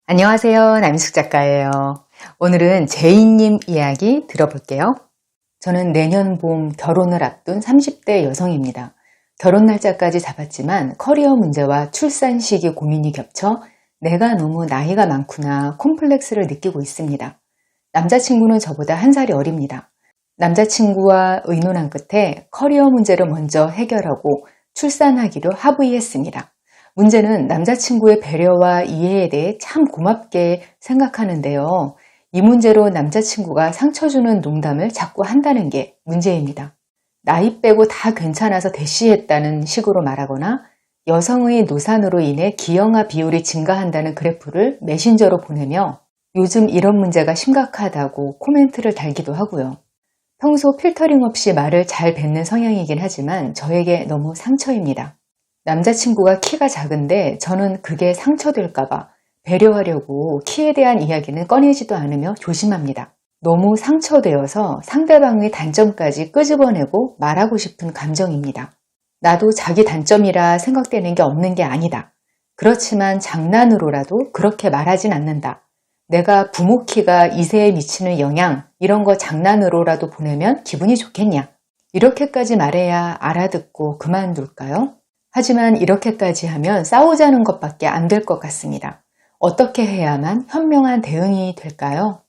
안녕하세요. 남희숙 작가예요. 오늘은 제이님 이야기 들어볼게요. 저는 내년 봄 결혼을 앞둔 30대 여성입니다. 결혼 날짜까지 잡았지만 커리어 문제와 출산 시기 고민이 겹쳐 내가 너무 나이가 많구나 콤플렉스를 느끼고 있습니다. 남자친구는 저보다 한 살이 어립니다. 남자친구와 의논한 끝에 커리어 문제를 먼저 해결하고 출산하기로 합의했습니다. 문제는 남자친구의 배려와 이해에 대해 참 고맙게 생각하는데요. 이 문제로 남자친구가 상처 주는 농담을 자꾸 한다는 게 문제입니다. 나이 빼고 다 괜찮아서 대시했다는 식으로 말하거나 여성의 노산으로 인해 기형아 비율이 증가한다는 그래프를 메신저로 보내며 요즘 이런 문제가 심각하다고 코멘트를 달기도 하고요. 평소 필터링 없이 말을 잘 뱉는 성향이긴 하지만 저에게 너무 상처입니다. 남자친구가 키가 작은데 저는 그게 상처될까봐 배려하려고 키에 대한 이야기는 꺼내지도 않으며 조심합니다. 너무 상처되어서 상대방의 단점까지 끄집어내고 말하고 싶은 감정입니다. 나도 자기 단점이라 생각되는 게 없는 게 아니다. 그렇지만 장난으로라도 그렇게 말하진 않는다. 내가 부모 키가 2세에 미치는 영향 이런 거 장난으로라도 보내면 기분이 좋겠냐. 이렇게까지 말해야 알아듣고 그만둘까요? 하지만 이렇게까지 하면 싸우자는 것밖에 안 될 것 같습니다. 어떻게 해야만 현명한 대응이 될까요?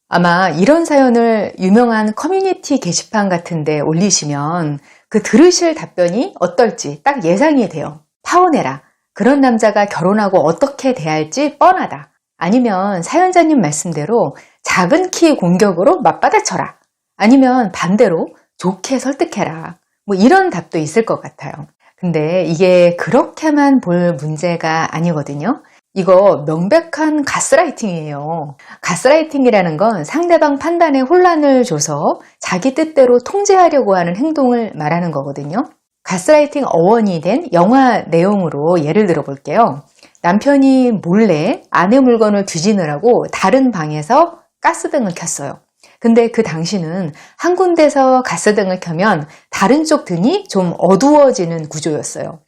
아마 이런 사연을 유명한 커뮤니티 게시판 같은 데 올리시면 그 들으실 답변이 어떨지 딱 예상이 돼요. 파혼해라. 그런 남자가 결혼하고 어떻게 대할지 뻔하다. 아니면 사연자님 말씀대로 작은 키 공격으로 맞받아쳐라. 아니면 반대로 좋게 설득해라. 뭐 이런 답도 있을 것 같아요. 근데 이게 그렇게만 볼 문제가 아니거든요. 이거 명백한 가스라이팅이에요. 가스라이팅이라는 건 상대방 판단에 혼란을 줘서 자기 뜻대로 통제하려고 하는 행동을 말하는 거거든요. 가스라이팅 어원이 된 영화 내용으로 예를 들어 볼게요. 남편이 몰래 아내 물건을 뒤지느라고 다른 방에서 가스등을 켰어요. 근데 그 당시는 한 군데서 가스등을 켜면 다른 쪽 등이 좀 어두워지는 구조였어요.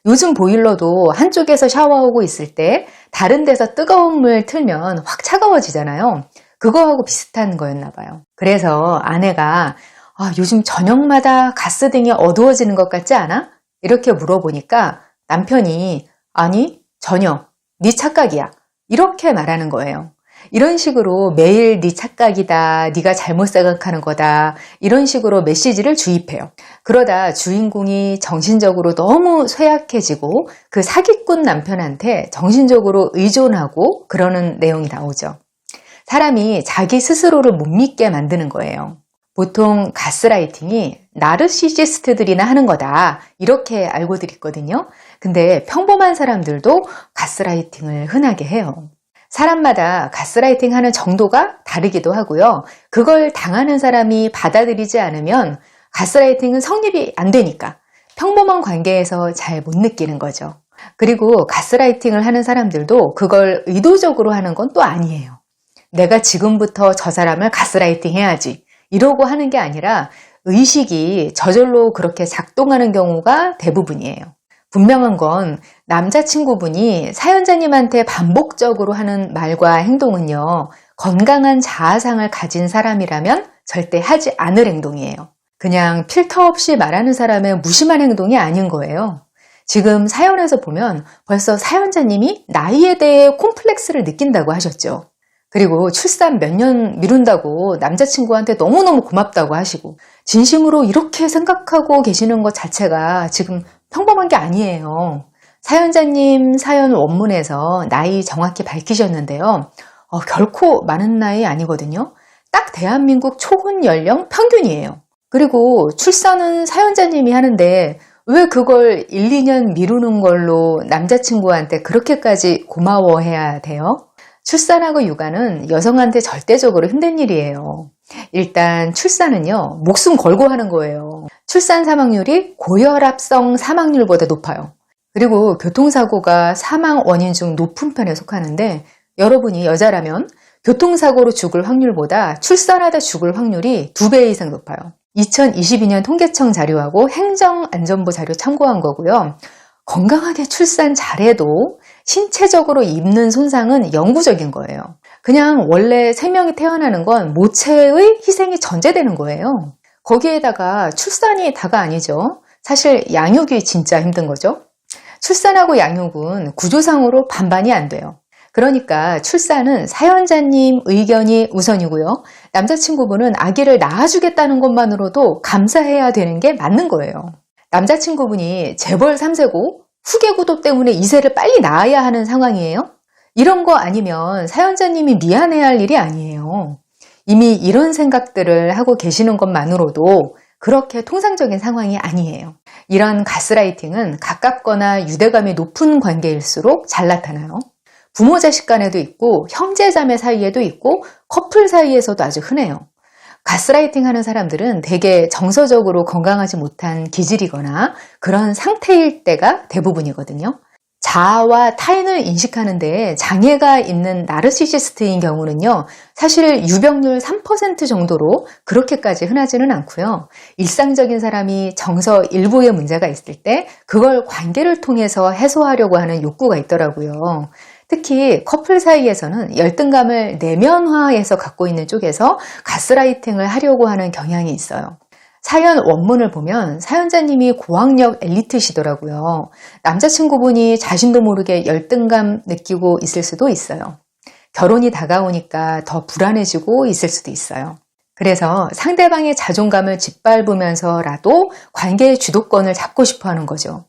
요즘 보일러도 한쪽에서 샤워하고 있을 때 다른 데서 뜨거운 물 틀면 확 차가워지잖아요. 그거하고 비슷한 거였나 봐요. 그래서 아내가 요즘 저녁마다 가스등이 어두워지는 것 같지 않아? 이렇게 물어보니까 남편이 아니 전혀 네 착각이야 이렇게 말하는 거예요. 이런 식으로 매일 네 착각이다, 네가 잘못 생각하는 거다 이런 식으로 메시지를 주입해요. 그러다 주인공이 정신적으로 너무 쇠약해지고 그 사기꾼 남편한테 정신적으로 의존하고 그러는 내용이 나오죠. 사람이 자기 스스로를 못 믿게 만드는 거예요. 보통 가스라이팅이 나르시시스트들이나 하는 거다 이렇게 알고들 있거든요. 근데 평범한 사람들도 가스라이팅을 흔하게 해요. 사람마다 가스라이팅 하는 정도가 다르기도 하고요. 그걸 당하는 사람이 받아들이지 않으면 가스라이팅은 성립이 안 되니까 평범한 관계에서 잘 못 느끼는 거죠. 그리고 가스라이팅을 하는 사람들도 그걸 의도적으로 하는 건 또 아니에요. 내가 지금부터 저 사람을 가스라이팅 해야지 이러고 하는 게 아니라 의식이 저절로 그렇게 작동하는 경우가 대부분이에요. 분명한 건 남자친구분이 사연자님한테 반복적으로 하는 말과 행동은요, 건강한 자아상을 가진 사람이라면 절대 하지 않을 행동이에요. 그냥 필터 없이 말하는 사람의 무심한 행동이 아닌 거예요. 지금 사연에서 보면 벌써 사연자님이 나이에 대해 콤플렉스를 느낀다고 하셨죠. 그리고 출산 몇 년 미룬다고 남자친구한테 너무너무 고맙다고 하시고 진심으로 이렇게 생각하고 계시는 것 자체가 지금 평범한 게 아니에요. 사연자님 사연 원문에서 나이 정확히 밝히셨는데요. 결코 많은 나이 아니거든요. 딱 대한민국 초혼 연령 평균이에요. 그리고 출산은 사연자님이 하는데 왜 그걸 1, 2년 미루는 걸로 남자친구한테 그렇게까지 고마워해야 돼요? 출산하고 육아는 여성한테 절대적으로 힘든 일이에요. 일단 출산은요, 목숨 걸고 하는 거예요. 출산 사망률이 고혈압성 사망률보다 높아요. 그리고 교통사고가 사망 원인 중 높은 편에 속하는데 여러분이 여자라면 교통사고로 죽을 확률보다 출산하다 죽을 확률이 2배 이상 높아요. 2022년 통계청 자료하고 행정안전부 자료 참고한 거고요. 건강하게 출산 잘해도 신체적으로 입는 손상은 영구적인 거예요. 그냥 원래 생명이 태어나는 건 모체의 희생이 전제되는 거예요. 거기에다가 출산이 다가 아니죠. 사실 양육이 진짜 힘든 거죠. 출산하고 양육은 구조상으로 반반이 안 돼요. 그러니까 출산은 사연자님 의견이 우선이고요. 남자친구분은 아기를 낳아주겠다는 것만으로도 감사해야 되는 게 맞는 거예요. 남자친구분이 재벌 3세고 후계구도 때문에 2세를 빨리 낳아야 하는 상황이에요. 이런 거 아니면 사연자님이 미안해야 할 일이 아니에요. 이미 이런 생각들을 하고 계시는 것만으로도 그렇게 통상적인 상황이 아니에요. 이런 가스라이팅은 가깝거나 유대감이 높은 관계일수록 잘 나타나요. 부모 자식 간에도 있고 형제 자매 사이에도 있고 커플 사이에서도 아주 흔해요. 가스라이팅 하는 사람들은 대개 정서적으로 건강하지 못한 기질이거나 그런 상태일 때가 대부분이거든요. 자아와 타인을 인식하는 데 장애가 있는 나르시시스트인 경우는요, 사실 유병률 3% 정도로 그렇게까지 흔하지는 않고요. 일상적인 사람이 정서 일부의 문제가 있을 때 그걸 관계를 통해서 해소하려고 하는 욕구가 있더라고요. 특히 커플 사이에서는 열등감을 내면화해서 갖고 있는 쪽에서 가스라이팅을 하려고 하는 경향이 있어요. 사연 원문을 보면 사연자님이 고학력 엘리트시더라고요. 남자친구분이 자신도 모르게 열등감 느끼고 있을 수도 있어요. 결혼이 다가오니까 더 불안해지고 있을 수도 있어요. 그래서 상대방의 자존감을 짓밟으면서라도 관계의 주도권을 잡고 싶어 하는 거죠.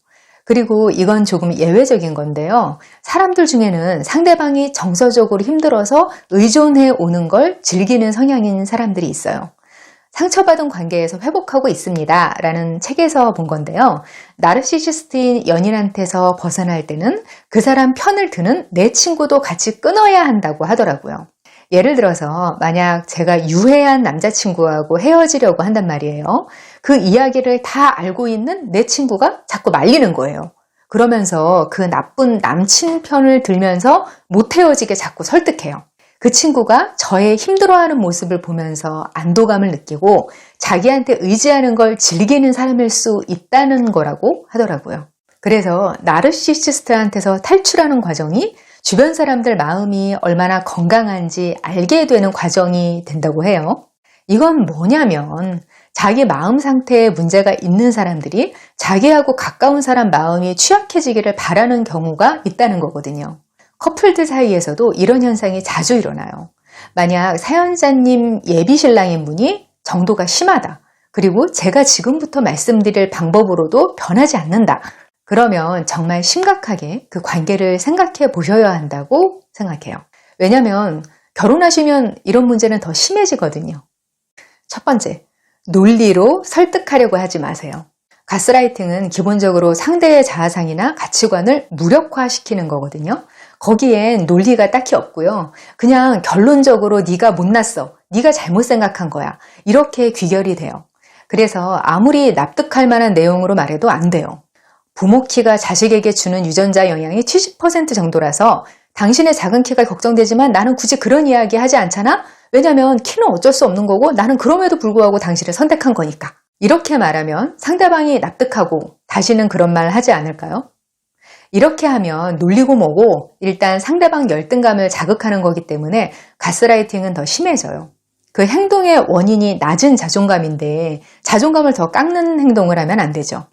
그리고 이건 조금 예외적인 건데요. 사람들 중에는 상대방이 정서적으로 힘들어서 의존해 오는 걸 즐기는 성향인 사람들이 있어요. 상처받은 관계에서 회복하고 있습니다 라는 책에서 본 건데요. 나르시시스트인 연인한테서 벗어날 때는 그 사람 편을 드는 내 친구도 같이 끊어야 한다고 하더라고요. 예를 들어서 만약 제가 유해한 남자친구하고 헤어지려고 한단 말이에요. 그 이야기를 다 알고 있는 내 친구가 자꾸 말리는 거예요. 그러면서 그 나쁜 남친 편을 들면서 못 헤어지게 자꾸 설득해요. 그 친구가 저의 힘들어하는 모습을 보면서 안도감을 느끼고 자기한테 의지하는 걸 즐기는 사람일 수 있다는 거라고 하더라고요. 그래서 나르시시스트한테서 탈출하는 과정이 주변 사람들 마음이 얼마나 건강한지 알게 되는 과정이 된다고 해요. 이건 뭐냐면 자기 마음 상태에 문제가 있는 사람들이 자기하고 가까운 사람 마음이 취약해지기를 바라는 경우가 있다는 거거든요. 커플들 사이에서도 이런 현상이 자주 일어나요. 만약 사연자님 예비 신랑인 분이 정도가 심하다. 그리고 제가 지금부터 말씀드릴 방법으로도 변하지 않는다. 그러면 정말 심각하게 그 관계를 생각해 보셔야 한다고 생각해요. 왜냐하면 결혼하시면 이런 문제는 더 심해지거든요. 첫 번째, 논리로 설득하려고 하지 마세요. 가스라이팅은 기본적으로 상대의 자아상이나 가치관을 무력화시키는 거거든요. 거기엔 논리가 딱히 없고요. 그냥 결론적으로 네가 못났어. 네가 잘못 생각한 거야. 이렇게 귀결이 돼요. 그래서 아무리 납득할 만한 내용으로 말해도 안 돼요. 부모 키가 자식에게 주는 유전자 영향이 70% 정도라서 당신의 작은 키가 걱정되지만 나는 굳이 그런 이야기 하지 않잖아? 왜냐면 키는 어쩔 수 없는 거고 나는 그럼에도 불구하고 당신을 선택한 거니까. 이렇게 말하면 상대방이 납득하고 다시는 그런 말 하지 않을까요? 이렇게 하면 놀리고 뭐고 일단 상대방 열등감을 자극하는 거기 때문에 가스라이팅은 더 심해져요. 그 행동의 원인이 낮은 자존감인데 자존감을 더 깎는 행동을 하면 안 되죠.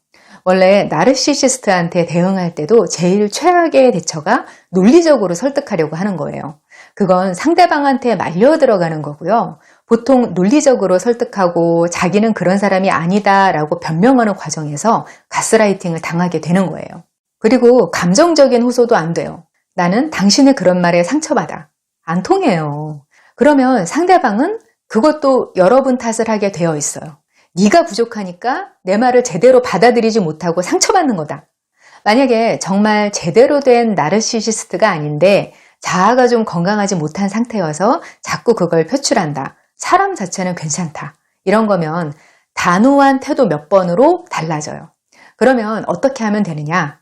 원래 나르시시스트한테 대응할 때도 제일 최악의 대처가 논리적으로 설득하려고 하는 거예요. 그건 상대방한테 말려 들어가는 거고요. 보통 논리적으로 설득하고 자기는 그런 사람이 아니다 라고 변명하는 과정에서 가스라이팅을 당하게 되는 거예요. 그리고 감정적인 호소도 안 돼요. 나는 당신의 그런 말에 상처받아. 안 통해요. 그러면 상대방은 그것도 여러분 탓을 하게 되어 있어요. 네가 부족하니까 내 말을 제대로 받아들이지 못하고 상처받는 거다. 만약에 정말 제대로 된 나르시시스트가 아닌데 자아가 좀 건강하지 못한 상태여서 자꾸 그걸 표출한다. 사람 자체는 괜찮다. 이런 거면 단호한 태도 몇 번으로 달라져요. 그러면 어떻게 하면 되느냐?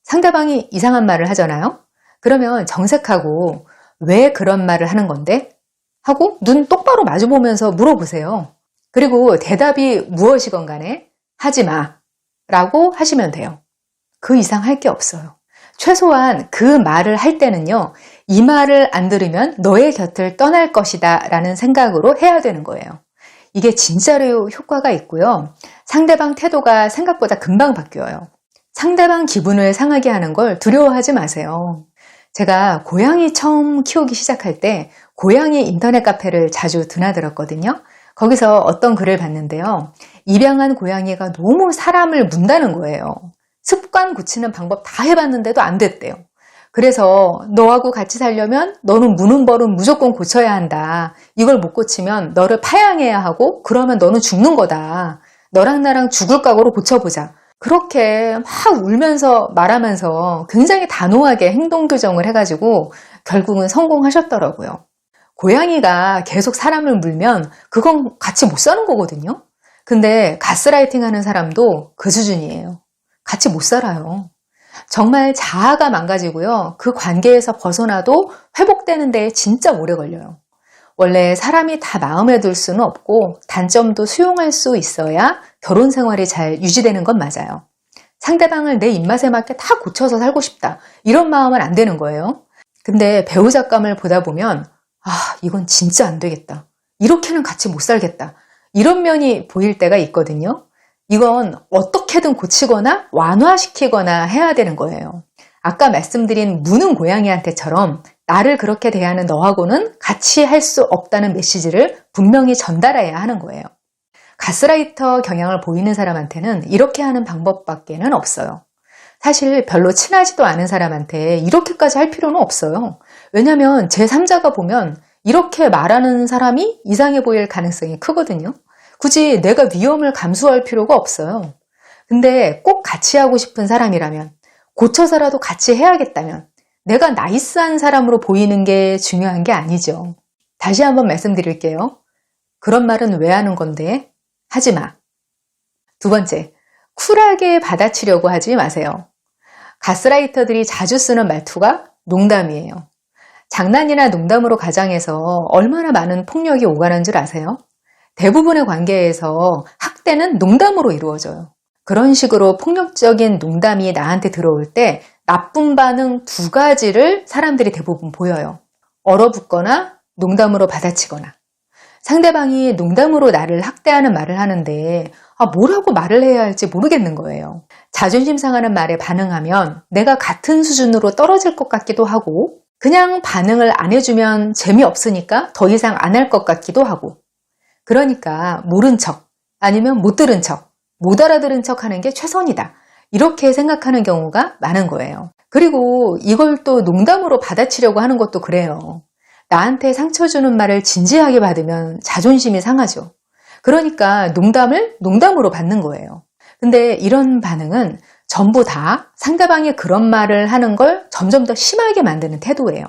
상대방이 이상한 말을 하잖아요. 그러면 정색하고 왜 그런 말을 하는 건데? 하고 눈 똑바로 마주보면서 물어보세요. 그리고 대답이 무엇이건 간에 하지 마 라고 하시면 돼요. 그 이상 할 게 없어요. 최소한 그 말을 할 때는요, 이 말을 안 들으면 너의 곁을 떠날 것이다 라는 생각으로 해야 되는 거예요. 이게 진짜로 효과가 있고요. 상대방 태도가 생각보다 금방 바뀌어요. 상대방 기분을 상하게 하는 걸 두려워하지 마세요. 제가 고양이 처음 키우기 시작할 때 고양이 인터넷 카페를 자주 드나들었거든요. 거기서 어떤 글을 봤는데요. 입양한 고양이가 너무 사람을 문다는 거예요. 습관 고치는 방법 다 해봤는데도 안 됐대요. 그래서 너하고 같이 살려면 너는 무는 버릇 무조건 고쳐야 한다. 이걸 못 고치면 너를 파양해야 하고 그러면 너는 죽는 거다. 너랑 나랑 죽을 각오로 고쳐보자. 그렇게 막 울면서 말하면서 굉장히 단호하게 행동 교정을 해가지고 결국은 성공하셨더라고요. 고양이가 계속 사람을 물면 그건 같이 못 사는 거거든요. 근데 가스라이팅 하는 사람도 그 수준이에요. 같이 못 살아요. 정말 자아가 망가지고요. 그 관계에서 벗어나도 회복되는 데 진짜 오래 걸려요. 원래 사람이 다 마음에 들 수는 없고 단점도 수용할 수 있어야 결혼 생활이 잘 유지되는 건 맞아요. 상대방을 내 입맛에 맞게 다 고쳐서 살고 싶다. 이런 마음은 안 되는 거예요. 근데 배우작감을 보다 보면 이건 진짜 안 되겠다. 이렇게는 같이 못 살겠다. 이런 면이 보일 때가 있거든요. 이건 어떻게든 고치거나 완화시키거나 해야 되는 거예요. 아까 말씀드린 무는 고양이한테처럼 나를 그렇게 대하는 너하고는 같이 할 수 없다는 메시지를 분명히 전달해야 하는 거예요. 가스라이터 경향을 보이는 사람한테는 이렇게 하는 방법밖에는 없어요. 사실 별로 친하지도 않은 사람한테 이렇게까지 할 필요는 없어요. 왜냐하면 제3자가 보면 이렇게 말하는 사람이 이상해 보일 가능성이 크거든요. 굳이 내가 위험을 감수할 필요가 없어요. 근데 꼭 같이 하고 싶은 사람이라면, 고쳐서라도 같이 해야겠다면 내가 나이스한 사람으로 보이는 게 중요한 게 아니죠. 다시 한번 말씀드릴게요. 그런 말은 왜 하는 건데? 하지 마. 두 번째, 쿨하게 받아치려고 하지 마세요. 가스라이터들이 자주 쓰는 말투가 농담이에요. 장난이나 농담으로 가장해서 얼마나 많은 폭력이 오가는 줄 아세요? 대부분의 관계에서 학대는 농담으로 이루어져요. 그런 식으로 폭력적인 농담이 나한테 들어올 때 나쁜 반응 두 가지를 사람들이 대부분 보여요. 얼어붙거나 농담으로 받아치거나. 상대방이 농담으로 나를 학대하는 말을 하는데 뭐라고 말을 해야 할지 모르겠는 거예요. 자존심 상하는 말에 반응하면 내가 같은 수준으로 떨어질 것 같기도 하고 그냥 반응을 안 해주면 재미없으니까 더 이상 안 할 것 같기도 하고 그러니까 모른 척 아니면 못 들은 척, 못 알아들은 척 하는 게 최선이다. 이렇게 생각하는 경우가 많은 거예요. 그리고 이걸 또 농담으로 받아치려고 하는 것도 그래요. 나한테 상처 주는 말을 진지하게 받으면 자존심이 상하죠. 그러니까 농담을 농담으로 받는 거예요. 근데 이런 반응은 전부 다 상대방이 그런 말을 하는 걸 점점 더 심하게 만드는 태도예요.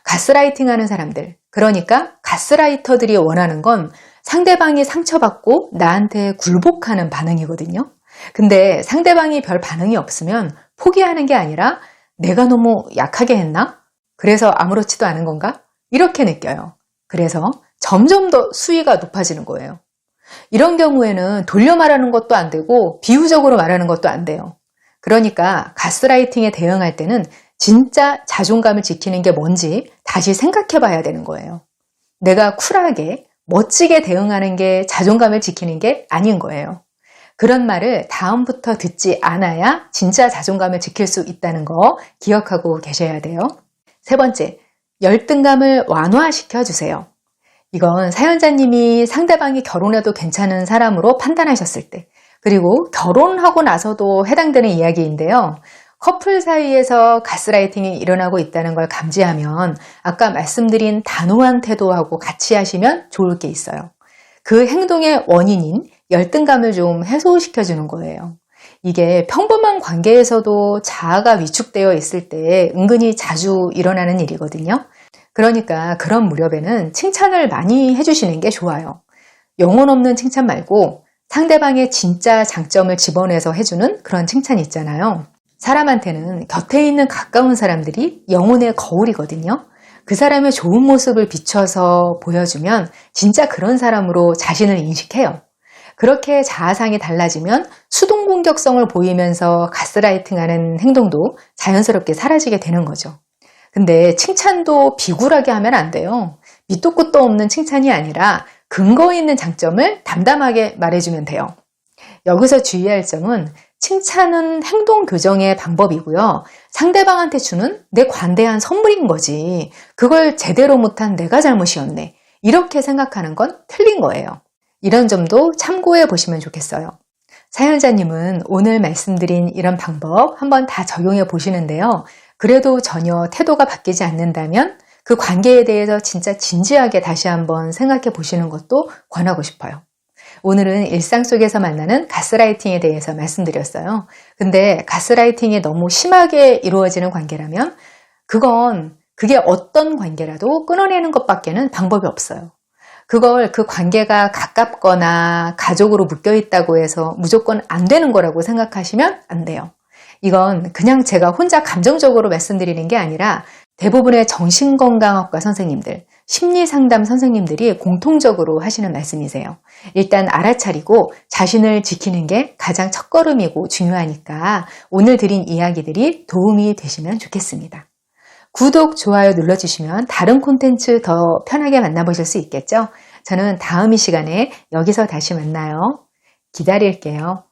가스라이팅 하는 사람들, 그러니까 가스라이터들이 원하는 건 상대방이 상처받고 나한테 굴복하는 반응이거든요. 근데 상대방이 별 반응이 없으면 포기하는 게 아니라 내가 너무 약하게 했나? 그래서 아무렇지도 않은 건가? 이렇게 느껴요. 그래서 점점 더 수위가 높아지는 거예요. 이런 경우에는 돌려 말하는 것도 안 되고 비유적으로 말하는 것도 안 돼요. 그러니까 가스라이팅에 대응할 때는 진짜 자존감을 지키는 게 뭔지 다시 생각해 봐야 되는 거예요. 내가 쿨하게 멋지게 대응하는 게 자존감을 지키는 게 아닌 거예요. 그런 말을 다음부터 듣지 않아야 진짜 자존감을 지킬 수 있다는 거 기억하고 계셔야 돼요. 세 번째, 열등감을 완화시켜 주세요. 이건 사연자님이 상대방이 결혼해도 괜찮은 사람으로 판단하셨을 때, 그리고 결혼하고 나서도 해당되는 이야기인데요. 커플 사이에서 가스라이팅이 일어나고 있다는 걸 감지하면 아까 말씀드린 단호한 태도하고 같이 하시면 좋을 게 있어요. 그 행동의 원인인 열등감을 좀 해소시켜주는 거예요. 이게 평범한 관계에서도 자아가 위축되어 있을 때 은근히 자주 일어나는 일이거든요. 그러니까 그런 무렵에는 칭찬을 많이 해주시는 게 좋아요. 영혼 없는 칭찬 말고 상대방의 진짜 장점을 집어내서 해주는 그런 칭찬 있잖아요. 사람한테는 곁에 있는 가까운 사람들이 영혼의 거울이거든요. 그 사람의 좋은 모습을 비춰서 보여주면 진짜 그런 사람으로 자신을 인식해요. 그렇게 자아상이 달라지면 수동 공격성을 보이면서 가스라이팅하는 행동도 자연스럽게 사라지게 되는 거죠. 근데 칭찬도 비굴하게 하면 안 돼요. 밑도 끝도 없는 칭찬이 아니라 근거 있는 장점을 담담하게 말해주면 돼요. 여기서 주의할 점은 칭찬은 행동 교정의 방법이고요. 상대방한테 주는 내 관대한 선물인 거지. 그걸 제대로 못한 내가 잘못이었네. 이렇게 생각하는 건 틀린 거예요. 이런 점도 참고해 보시면 좋겠어요. 사연자님은 오늘 말씀드린 이런 방법 한번 다 적용해 보시는데요. 그래도 전혀 태도가 바뀌지 않는다면 그 관계에 대해서 진짜 진지하게 다시 한번 생각해 보시는 것도 권하고 싶어요. 오늘은 일상 속에서 만나는 가스라이팅에 대해서 말씀드렸어요. 근데 가스라이팅이 너무 심하게 이루어지는 관계라면 그게 어떤 관계라도 끊어내는 것밖에는 방법이 없어요. 그걸 그 관계가 가깝거나 가족으로 묶여 있다고 해서 무조건 안 되는 거라고 생각하시면 안 돼요. 이건 그냥 제가 혼자 감정적으로 말씀드리는 게 아니라 대부분의 정신건강학과 선생님들, 심리상담 선생님들이 공통적으로 하시는 말씀이세요. 일단 알아차리고 자신을 지키는 게 가장 첫걸음이고 중요하니까 오늘 드린 이야기들이 도움이 되시면 좋겠습니다. 구독, 좋아요 눌러주시면 다른 콘텐츠 더 편하게 만나보실 수 있겠죠? 저는 다음 이 시간에 여기서 다시 만나요. 기다릴게요.